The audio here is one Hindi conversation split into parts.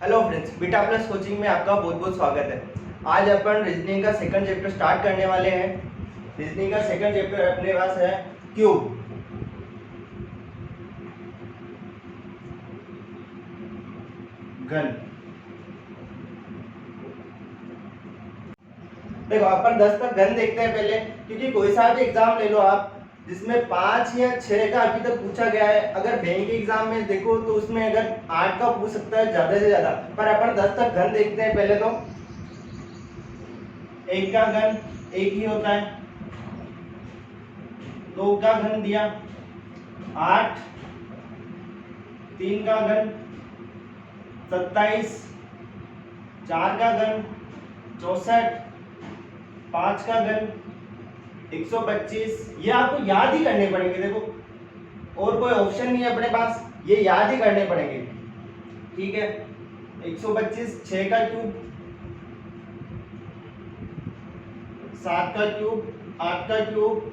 Hello friends, beta plus coaching में आपका बहुत बहुत स्वागत है। आज अपन रीजनिंग का सेकंड चैप्टर स्टार्ट करने वाले हैं। रीजनिंग का सेकंड चैप्टर अपने पास है क्यूब। घन। देखो अपन 10 तक घन देखते हैं पहले, क्योंकि कोई सा भी एग्जाम ले लो आप जिसमें 5 या 6 का अभी तक पूछा गया है। अगर बैंक के एग्जाम में देखो तो उसमें अगर 8 का पूछ सकता है ज्यादा से ज्यादा, पर अपन 10 तक घन देखते हैं पहले। तो एक का घन एक ही होता है, दो का घन दिया 8, तीन का घन 27, चार का घन 64, पांच का घन 125। ये आपको याद ही करने पड़ेंगे। देखो और कोई ऑप्शन नहीं है अपने पास, ये याद ही करने पड़ेंगे। ठीक है, 125, 6 का क्यूब, 7 का क्यूब, 8 का क्यूब,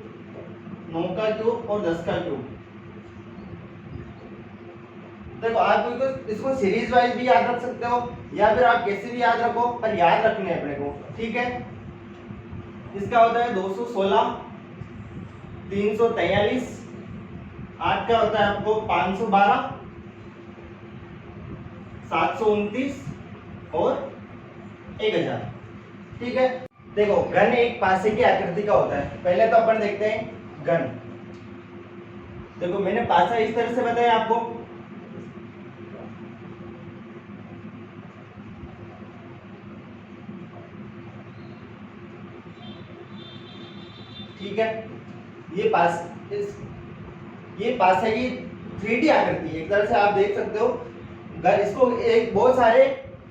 9 का क्यूब और 10 का क्यूब। देखो आप इसको सीरीज वाइज भी याद रख सकते हो या फिर आप कैसे भी याद रखो, पर याद रखने हैं अपने को। ठीक है, इसका होता है 216, 343, 8 का होता है आपको 512, 729 और 1000। ठीक है, देखो घन एक पासे की आकृति का होता है। पहले तो अपन देखते हैं घन। देखो मैंने पासा इस तरह से बताया आपको। ठीक है, ये ये पासे की 3D आकृति है, एक तरह से आप देख सकते हो। घन, इसको एक बहुत सारे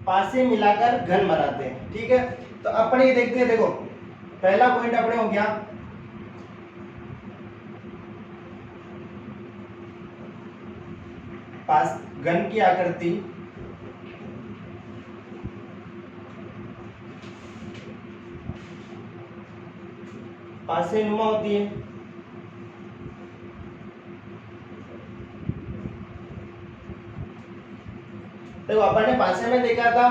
पासे मिलाकर घन बनाते हैं। ठीक है, तो अपन ये देखते हैं। देखो पहला पॉइंट अपने हो गया पास घन की आकृति पासे नुमा होती है। देखो अपन ने पासे में देखा था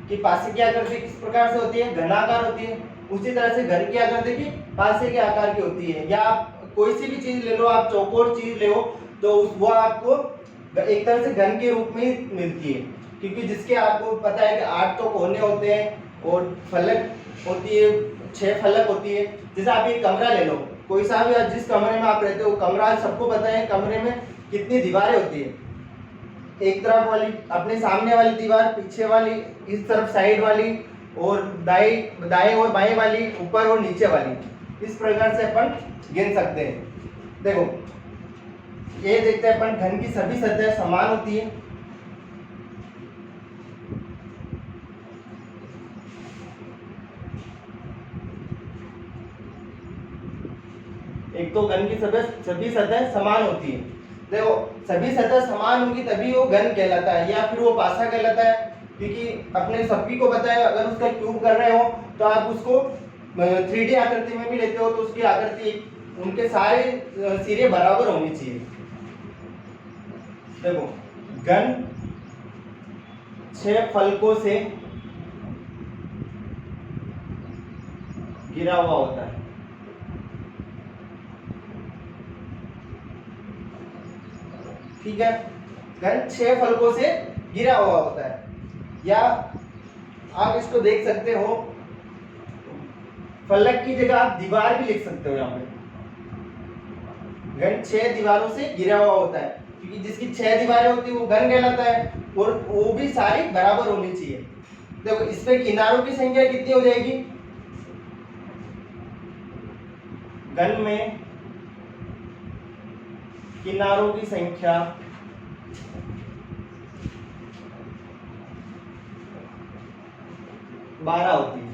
कि पासे की आकृति किस प्रकार से होती है, घनाकार होती है। उसी तरह से घन की आकृति की पासे के आकार की होती है। या आप कोई सी भी चीज ले लो, आप चौकोर चीज ले लो तो वो आपको एक तरह से घन के रूप में ही मिलती है। क्योंकि जिसके आपको पता है कि 8 तो कोने होते हैं और फलक होती है, 6 फलक होती है। जैसे आप एक कमरा ले लो, कोई सा भी, जिस कमरे में आप रहते हो कमरा सबको पता है कमरे में कितनी दीवारें होती है। एक तरफ वाली अपने सामने वाली दीवार, पीछे वाली, इस तरफ साइड वाली, और दाएं और बाएं वाली, ऊपर और नीचे वाली। इस प्रकार से अपन गिन सकते हैं। देखो ये देखते हैं अपन, घन की सभी सतह समान होती है। एक तो घन की सभी सतह समान होती है। देखो सभी सतह समान होगी तभी वो घन कहलाता है या फिर वो पासा कहलाता है। क्योंकि अपने सभी को पता है अगर उसका क्यूब कर रहे हो तो आप उसको 3D आकृति में भी लेते हो तो उसकी आकृति, उनके सारे सिरे बराबर होनी चाहिए। देखो घन 6 फलकों से घिरा हुआ होता है। ठीक है, घन 6 फलकों से घिरा हुआ होता है। या आप इसको देख सकते हो, फलक की जगह आप दीवार भी लिख सकते हो। यहाँ पे घन 6 दीवारों से घिरा हुआ होता है, क्योंकि जिसकी 6 दीवारें होती है वो घन कहलाता है, और वो भी सारी बराबर होनी चाहिए। देखो इसमें किनारों की संख्या कितनी हो जाएगी, घन में किनारों की संख्या 12 होती है।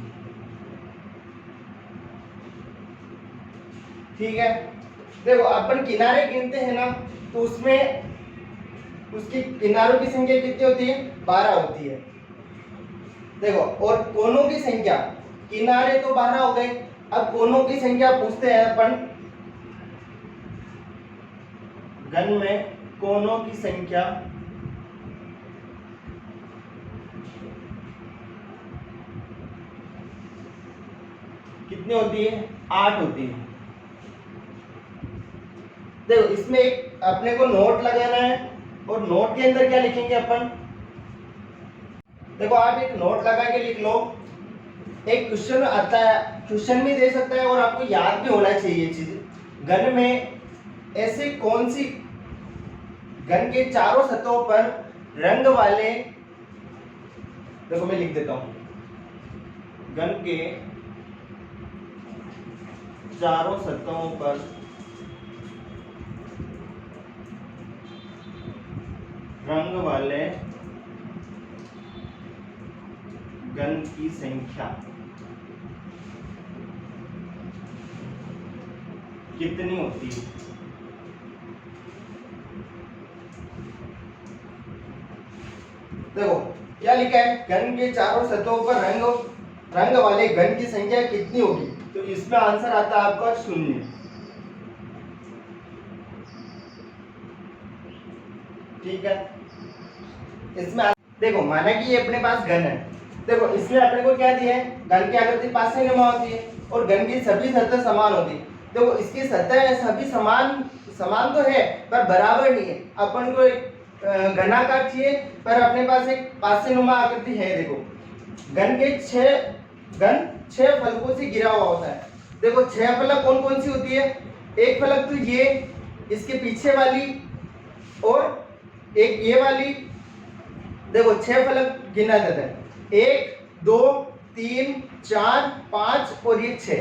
ठीक है, देखो अपन किनारे गिनते हैं ना, तो उसमें उसकी किनारों की संख्या कितनी होती है, 12 होती है। देखो और कोनों की संख्या, किनारे तो 12 हो गए, अब कोनों की संख्या पूछते हैं अपन। घन में कोनों की संख्या कितनी होती है? 8 होती है। देखो इसमें एक अपने को नोट लगाना है और नोट के अंदर क्या लिखेंगे अपन? देखो आप एक नोट लगा के लिख लो। एक क्वेश्चन आता है, क्वेश्चन भी दे सकता है और आपको याद भी होना चाहिए ये चीज। घन में ऐसे कौन सी घन के चारों सतहों पर रंग वाले, देखो मैं लिख देता हूं, घन के चारों सतहों पर रंग वाले घन की संख्या कितनी होती है? देखो क्या लिखा है? घन के चारों सतहों पर रंग वाले घन की संख्या कितनी होगी? तो इसमें आंसर आता है आपका 0। ठीक है, इसमें देखो माना कि ये अपने पास घन है। देखो इसमें अपने को क्या दिया है? घन की आकृति पासेनुमा होती है और घन की सभी सतह समान होती है। देखो इसकी सतह सभी समान तो है पर बराबर नहीं है। अपन को एक घनाकार चाहिए पर अपने पास एक पासेनुमा आकृति है। देखो घन 6 फलकों से घिरा हुआ होता है। देखो 6 फलक कौन कौन सी होती है? एक फलक तो ये, इसके पीछे वाली और एक ये वाली। देखो 6 फलक गिना जाता है, 1 2 3 4 5 और ये 6।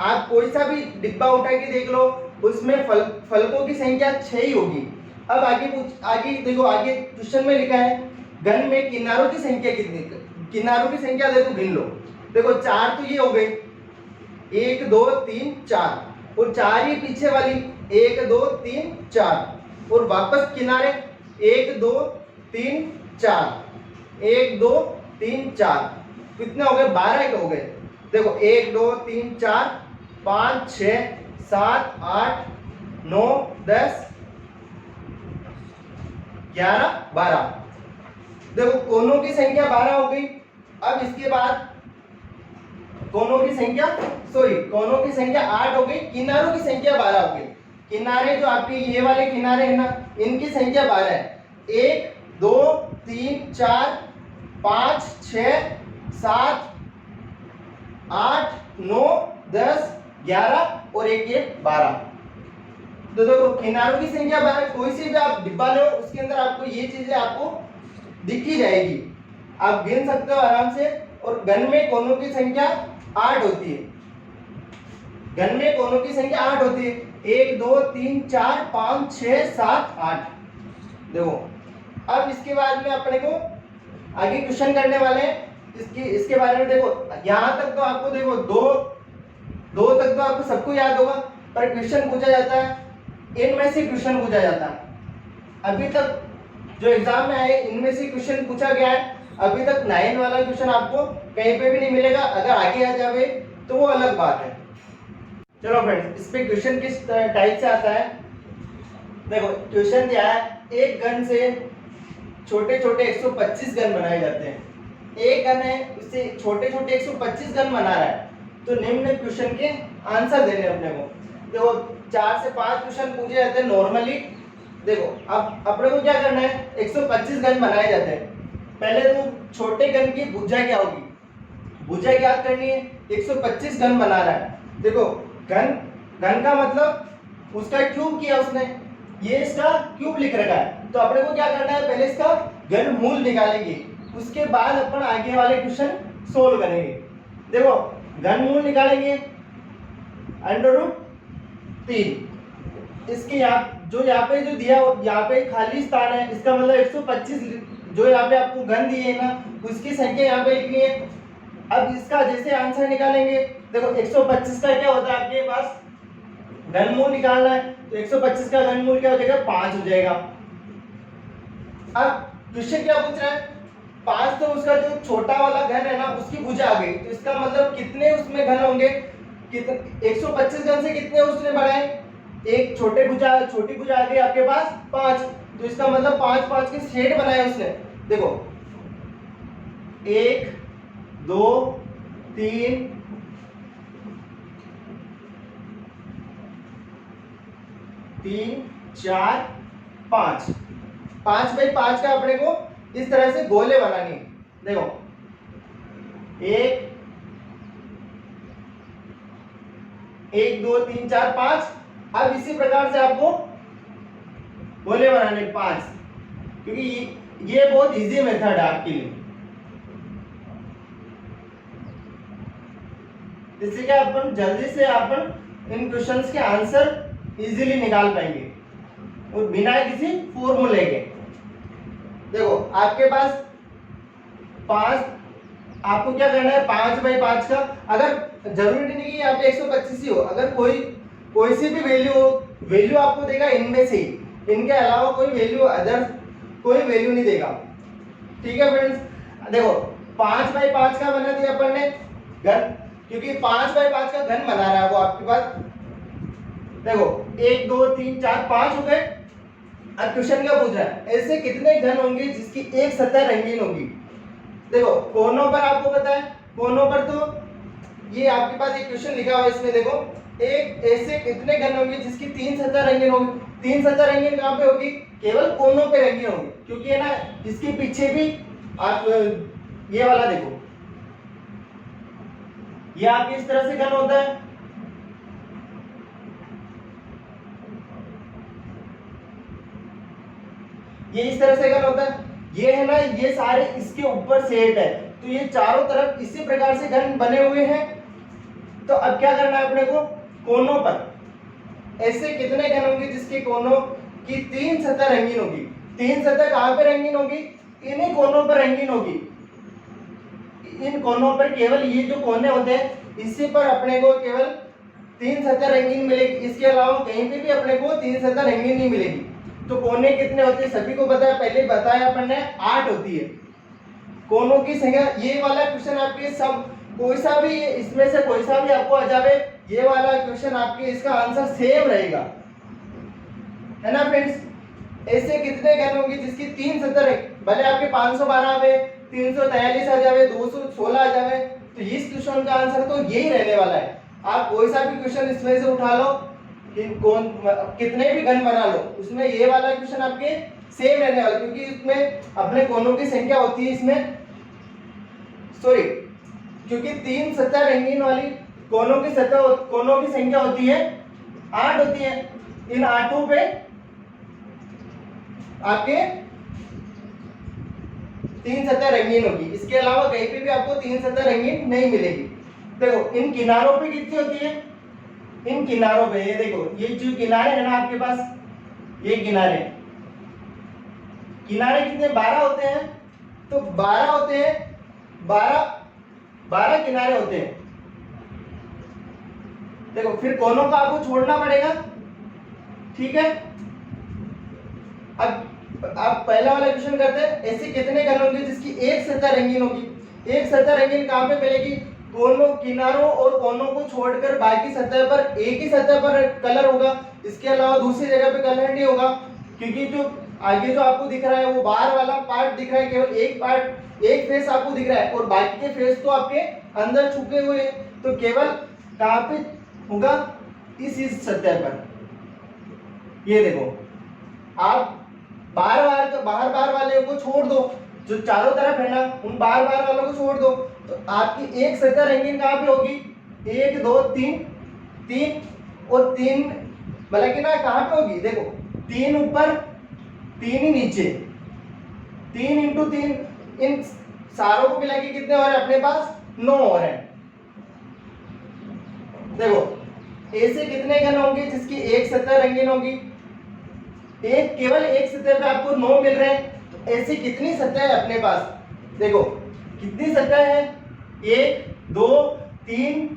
आप कोई सा भी डिब्बा उठा के देख लो, उसमें फलकों की संख्या 6 ही होगी। अब आगे देखो, आगे क्वेश्चन में लिखा है घन में किनारों की संख्या कितनी? किनारों की संख्या देखो गिन लो। देखो 4 तो ये हो गई, 1 2 3 4 और 4 ही पीछे वाली, 1 2 3 4 और वापस किनारे 1 2 3 4 1 2 3 4 कितने हो गए? 12 हो गए। देखो 1 2 3 4 5 6 7 8 9 10 11 12। देखो कोनों की संख्या 12 हो गई। अब इसके बाद कोनों की संख्या 8 हो गई, किनारों की संख्या 12 हो गई। किनारे जो आपके ये वाले किनारे है ना, इनकी संख्या 12 है। 1 2 3 4 5 6 7 8 9 10 11 और एक ये 12। तो देखो किनारों की संख्या 12, कोई सी भी आप डिब्बा लो उसके अंदर आपको ये चीजें आपको दिख ही जाएगी, आप गिन सकते हो आराम से। और घन में कोनों की संख्या 8 होती है। घन में कोनों की संख्या 8 होती है, 1 2 3 4 5 6 7 8। देखो अब इसके बाद में अपने को आगे क्वेश्चन करने वाले हैं इसके बारे में। देखो यहाँ तक तो आपको देखो दो तक तो आपको सबको याद होगा, पर क्वेश्चन पूछा जाता है इनमें से क्वेश्चन पूछा जाता है। अभी तक जो एग्जाम में आए इनमें से क्वेश्चन पूछा गया है। अभी तक 9 वाला क्वेश्चन आपको कहीं पे भी नहीं मिलेगा, अगर आगे आ जावे तो वो अलग बात है। चलो फ्रेंड्स, इस पे क्वेश्चन किस टाइप से आता है? देखो क्वेश्चन क्या है, एक घन से छोटे छोटे 125 घन बनाए जाते हैं। एक घन है, उससे छोटे छोटे 125 घन बना रहा है, तो निम्न क्वेश्चन के आंसर देने अपने को। देखो 4 से 5 क्वेश्चन पूछे जाते हैं नॉर्मली। देखो अब अपने को क्या करना है, 125 घन बनाए जाते हैं। पहले तो छोटे घन की भुजा क्या होगी, भुजा याद करनी है। 125 घन बना रहा है। देखो घन का मतलब उसका क्यूब किया उसने, ये इसका क्यूब लिख रखा है। तो अपने को क्या करना है, पहले इसका घनमूल निकालेंगे, उसके बाद अपन आगे वाले क्वेश्चन सोल्व करेंगे। देखो घनमूल निकालेंगे √3। इसके यहाँ पे जो दिया यहाँ पे खाली स्थान है, इसका मतलब 125 जो यहाँ पे आपको घन दिए है ना, उसकी संख्या यहाँ पे लिखनी है। अब इसका जैसे आंसर निकालेंगे, देखो 125 का क्या होता है आपके पास, घनमूल निकालना है, तो 125 का घनमूल क्या हो जाएगा, 5 हो जाएगा। अब क्वेश्चन क्या पूछ रहा है, 5 तो उसका जो छोटा वाला घन है ना उसकी भुजा आ गई, तो इसका मतलब कितने उसमें घन होंगे, 125 घन से कितने उसने बढ़ाए, एक छोटी भुजा आ गई आपके पास 5, तो इसका मतलब 5 5 के शेड बनाए उसने। देखो 1 2 3 3 4 5, 5 बाई 5 का अपने को इस तरह से गोले बनानी है। देखो 1 1 2 3 4 5। अब इसी प्रकार से आपको गोले बनाने 5, क्योंकि ये बहुत इजी मेथड है आपके लिए, जिससे कि अपन जल्दी से अपन इन क्वेश्चंस के आंसर इजीली निकाल पाएंगे और बिना किसी फॉर्मूले के। देखो आपके पास 5, आपको क्या करना है 5 बाई 5 का, अगर जरूरी नहीं कि यहाँ पे 125 ही हो, अगर कोई सी भी वैल्यू आपको देगा इनमें से, इनके अलावा कोई वैल्यू अदर कोई वैल्यू नहीं देगा। ठीक है फ्रेंड्स, देखो 5 बाई 5 का बना दिया अपन ने घन, क्योंकि 5 बाई 5 का घन बना रहा है वो आपके पास। देखो 1 2 3 4 5 हो गए। अब क्वेश्चन क्या पूछ रहा है, ऐसे कितने घन होंगे जिसकी एक सतह रंगीन होगी। देखो कोनों पर आपको पता है, कोनों पर तो ये आपके पास एक क्वेश्चन लिखा हुआ है, इसमें देखो एक ऐसे कितने घन होंगे जिसकी 3 सतह रंगीन होगी। 3 सतह रंगीन कहाँ पे होगी, केवल कोनों पे रंगीन होगी, क्योंकि है ना इसके पीछे भी आप ये वाला देखो, ये आपके इस तरह से घन होता है, ये इस तरह से घन होता है, ये है ना, ये सारे इसके ऊपर सेट है, तो ये चारों तरफ इसी प्रकार से घन बने हुए हैं। तो अब क्या करना है अपने को, कोनों पर ऐसे कितने घन होंगे जिसके कोनों की 3 सतह रंगीन होगी। 3 सतह कहां पे रंगीन होगी, इन्हीं कोनों पर रंगीन होगी। इन कोनों पर केवल ये जो कोने होते हैं इसी पर अपने को केवल 3 सतह रंगीन मिलेगी, इसके अलावा कहीं पे भी अपने को 3 सतह रंगीन नहीं मिलेगी। तो कोने कितने होते हैं सभी को पता है, पहले बताया अपन ने 8 होती है कोनों की संख्या। ये वाला क्वेश्चन आपके सब कोई सा भी इसमें से कोई सा भी आपको आ जावे, ये वाला क्वेश्चन आपके इसका आंसर सेम रहेगा, है ना फ्रेंड्स। ऐसे कितने घन होंगे जिसकी 3 सतह, भले आपके 512 आवे, 343 आ जावे, 216 आ जावे, तो इस क्वेश्चन का आंसर तो यही रहने वाला है। आप कोई सा भी क्वेश्चन इसमें से उठा लो, कौन कितने भी घन बना लो, उसमें ये वाला क्वेश्चन आपके सेम रहने वाला, क्योंकि इसमें अपने कोनों की संख्या होती है इसमें, सॉरी, क्योंकि 3 सतह रंगीन वाली कोनों की संख्या होती है 8 होती है। इन 8 पे आपके 3 सतह रंगीन होगी, इसके अलावा कहीं पे भी आपको 3 सतह रंगीन नहीं मिलेगी। देखो इन किनारों पे कितनी होती है, इन किनारों पे ये देखो, ये जो किनारे है ना आपके पास, ये किनारे कितने 12 होते हैं, तो 12 होते हैं, 12 किनारे होते हैं। देखो फिर कोनों का आपको छोड़ना पड़ेगा, ठीक है। अब आप पहला वाला क्वेश्चन करते हैं, ऐसे कितने घन होंगे जिसकी एक सतह रंगीन होगी। एक सतह रंगीन कहां पे मिलेगी, कोनों किनारों और कोनों को छोड़कर बाकी सतह पर एक ही सतह पर कलर होगा, इसके अलावा दूसरी जगह पे कलर नहीं होगा, क्योंकि जो आगे जो आपको दिख रहा है वो बाहर वाला पार्ट दिख रहा है, केवल एक पार्ट, एक फेस आपको दिख रहा है और बाकी के फेस तो आपके अंदर छुपे हुए हैं। तो केवल कहां पे होगा, इस सतह पर। ये देखो आप बाहर वाले को छोड़ दो, जो चारों तरफ है ना उन बाहर वालों को छोड़ दो, तो आपकी एक सतह रंगीन कहां पे होगी, 1 2 3 और 3, मतलब कि ना कहां पे होगी, देखो 3 ऊपर 3 ही नीचे, 3 इंटू 3, इन सारों को मिला के कितने और है अपने पास, 9 और है। देखो ऐसे कितने घन होंगे जिसकी एक सतह रंगीन होगी, केवल एक सतह पे आपको 9 मिल रहे हैं, तो ऐसी कितनी सतह है अपने पास, देखो कितनी सतह है, 1 2 3,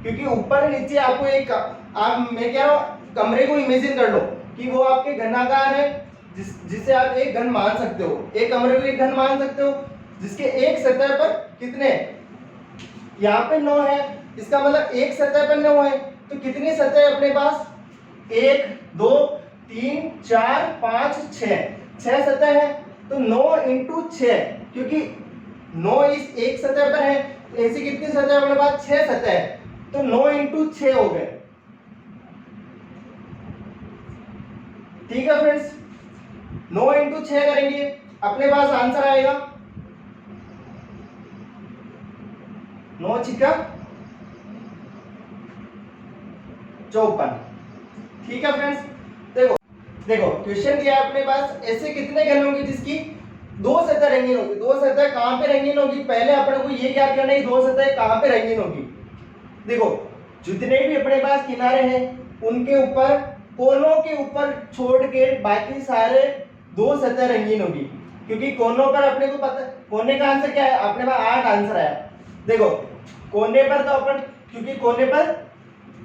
क्योंकि ऊपर नीचे आपको एक, आप मैं कह रहा हूं कमरे को इमेजिन कर लो कि वो आपके घनाकार है, जिसे आप एक घन मान सकते हो, एक कमरे को एक घन मान सकते हो, जिसके एक सतह पर कितने, यहाँ पे 9 है, इसका मतलब एक सतह पर 9 है, तो कितनी सतह है अपने पास, 1 2 3 4 5 6 सतह है। तो 9 इंटू 6, क्योंकि 9 इस एक सतह पर है, तो ऐसी कितनी सतह है अपने पास, 6 सतह है, तो 9 इंटू 6 हो गए। ठीक है फ्रेंड्स, 9 इंटू 6 करेंगे, अपने पास आंसर आएगा 9 छिक्का 54। ठीक है फ्रेंड्स, देखो देखो क्वेश्चन दिया है अपने पास, ऐसे कितने घन होंगे जिसकी दो सतह रंगीन होगी। दो सतह कहां पे रंगीन होगी, पहले अपने को ये याद करना है दो सतह कहां पे रंगीन होगी। देखो जितने भी अपने पास किनारे हैं उनके ऊपर, कोनों के ऊपर छोड़ के बाकी सारे दो सतह रंगीन होगी, क्योंकि कोनों पर अपने को पता, कोने का आंसर क्या है अपने पास 8 आंसर आया। देखो कोने पर तो अपन, क्योंकि कोने पर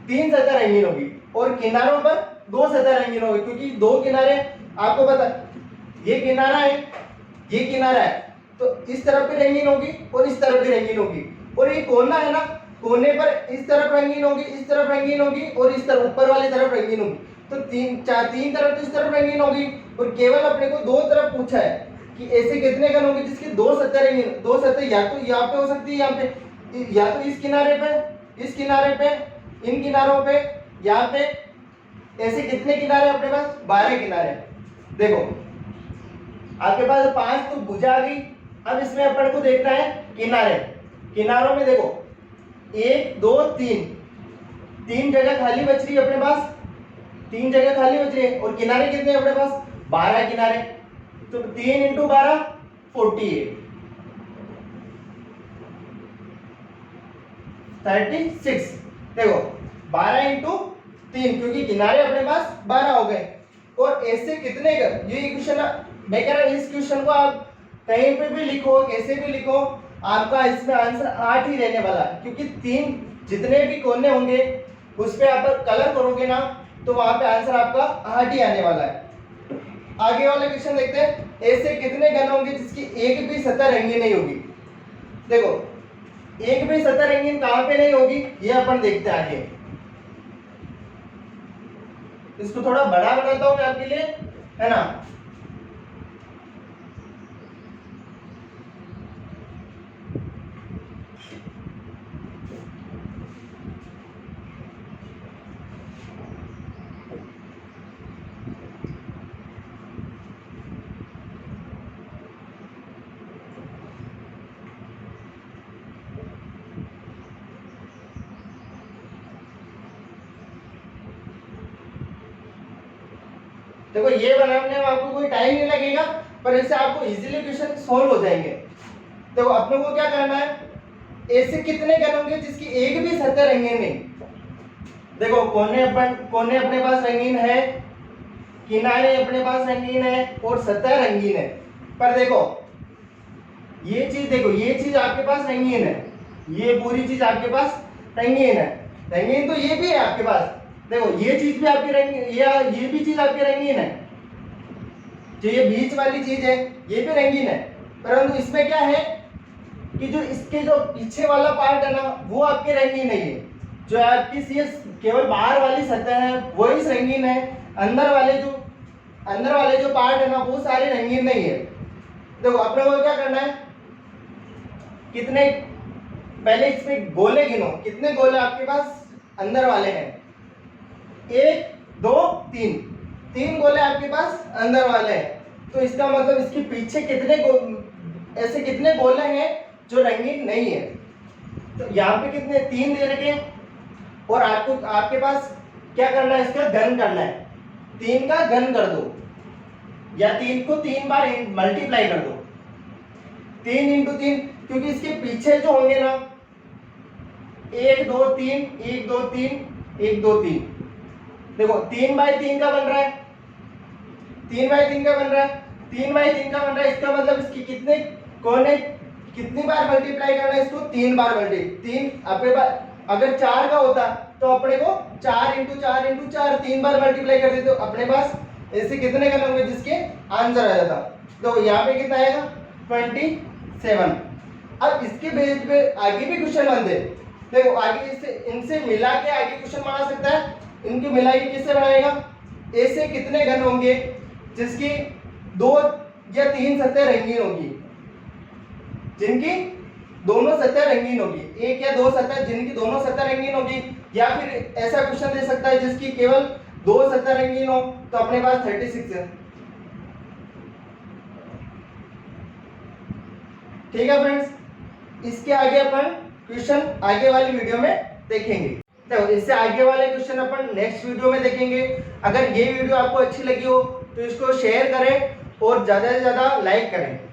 3 सतह रंगीन होगी और किनारों पर 2 सतह रंगीन होगी, क्योंकि दो किनारे आपको पता, ये किनारा है ये किनारा है, तो इस तरफ भी रंगीन होगी और इस तरफ भी रंगीन होगी, और ये कोना है ना, कोने पर इस तरफ रंगीन होगी, इस तरफ रंगीन होगी और इस तरफ ऊपर वाली तरफ रंगीन होगी। तो तीन तरफ तो इस तरफ रंगीन होगी, और केवल अपने को दो तरफ पूछा है कि ऐसे कितने घन होंगे जिसकी दो सतह रंगीन। दो सतह या तो यहाँ पे हो सकती है, यहाँ पे, या तो इस किनारे पे, इस किनारे पे, इन किनारों पे, यहाँ पे। ऐसे कितने किनारे अपने पास, 12 किनारे। देखो आपके पास 5 तो भुजा आ गई, अब इसमें अपन को देखना है किनारे। किनारों में देखो 1 2 3 जगह खाली बच रही है अपने पास, 3 जगह खाली बच रही है, और किनारे कितने हैं अपने पास, 12 किनारे। तो 3 इंटू 12 48, 36। देखो 12 इंटू 3, क्योंकि किनारे अपने पास 12 हो गए। और ऐसे कितने कर, ये क्वेश्चन मैं कह रहा हूं, इस क्वेश्चन को आप कहीं पे भी लिखो, कैसे भी लिखो, आपका इसमें आंसर 8 ही रहने वाला है, क्योंकि 3 जितने भी कोने होंगे उस पे आप कलर करोगे ना तो वहां पे आंसर आपका 8 ही आने वाला है। आगे वाला क्वेश्चन देखते हैं, ऐसे कितने घन होंगे जिसकी एक भी सतह रंगीन नहीं होगी। देखो एक भी सतह रंगीन कहां पे नहीं होगी, ये अपन देखते हैं आगे। इसको थोड़ा बड़ा बनाता हूं मैं आपके लिए, है ना। देखो ये बनाने में आपको कोई टाइम नहीं लगेगा, पर इससे आपको इजीली क्वेश्चन सॉल्व हो जाएंगे। देखो अपने को क्या करना है, ऐसे कितने घन होंगे जिसकी एक भी सतह रंगीन नहीं। देखो कोने अपने पास रंगीन है, किनारे अपने पास रंगीन है और सतह रंगीन है। पर देखो ये चीज, देखो ये चीज आपके पास रंगीन है, ये पूरी चीज आपके पास रंगीन है। रंगीन तो ये भी है आपके पास, देखो ये चीज भी आपकी रंगीन, ये भी चीज आपकी रंगीन है, जो ये बीच वाली चीज है ये भी रंगीन है। परंतु इसमें क्या है कि जो इसके जो पीछे वाला पार्ट है ना वो आपके रंगीन नहीं है, जो आपकी केवल बाहर वाली सतह है वो ही रंगीन है, अंदर वाले जो पार्ट है ना वो सारे रंगीन नहीं है। देखो अपने को क्या करना है, कितने, पहले इसमें गोले गिनो, कितने गोले आपके पास अंदर वाले हैं, 1 2 3 गोले आपके पास अंदर वाले हैं। तो इसका मतलब इसके पीछे ऐसे कितने गोले हैं जो रंगीन नहीं है। तो यहाँ पे कितने, 3 दे रखे, और आपके पास क्या करना है, इसका घन करना है, 3 का घन कर दो, या 3 को 3 बार मल्टीप्लाई कर दो, 3 इंटू 3, क्योंकि इसके पीछे जो होंगे ना 1 2 3 1 2 3 1 2 3, देखो 3 बाई 3 का बन रहा है, 3 बाई 3 का बन रहा है, 3 बाई 3 का बन रहा है। इसका मतलब इसकी कितने कोने, कितनी बार मल्टीप्लाई करना है इसको, 3 बार मल्टीप्लाई। 3 अपने पास अगर 4 का होता तो अपने को 4 इंटू 4 इंटू 4 3 बार मल्टीप्लाई कर देते, तो अपने पास ऐसे कितने घन होंगे जिसके आंसर आ जाता। तो यहाँ पे कितना आएगा, 27। अब इसके बेस पे आगे भी क्वेश्चन बनते, देखो आगे इनसे मिला के आगे क्वेश्चन बना सकता है। इनके मिला के किससे बनाएगा, ऐसे कितने घन होंगे जिसकी 2 या 3 सतह रंगीन होगी, जिनकी दोनों सतह रंगीन होगी, 1 या 2 सतह जिनकी दोनों सतह रंगीन होगी। या फिर ऐसा क्वेश्चन दे सकता है जिसकी केवल दो सतरंगी हो तो अपने पास 36 है। ठीक है फ्रेंड्स, इसके आगे अपन क्वेश्चन आगे वाली वीडियो में देखेंगे। तो इससे आगे वाले क्वेश्चन अपन नेक्स्ट वीडियो में देखेंगे। अगर ये वीडियो आपको अच्छी लगी हो तो इसको शेयर करें और ज्यादा से ज्यादा लाइक करें।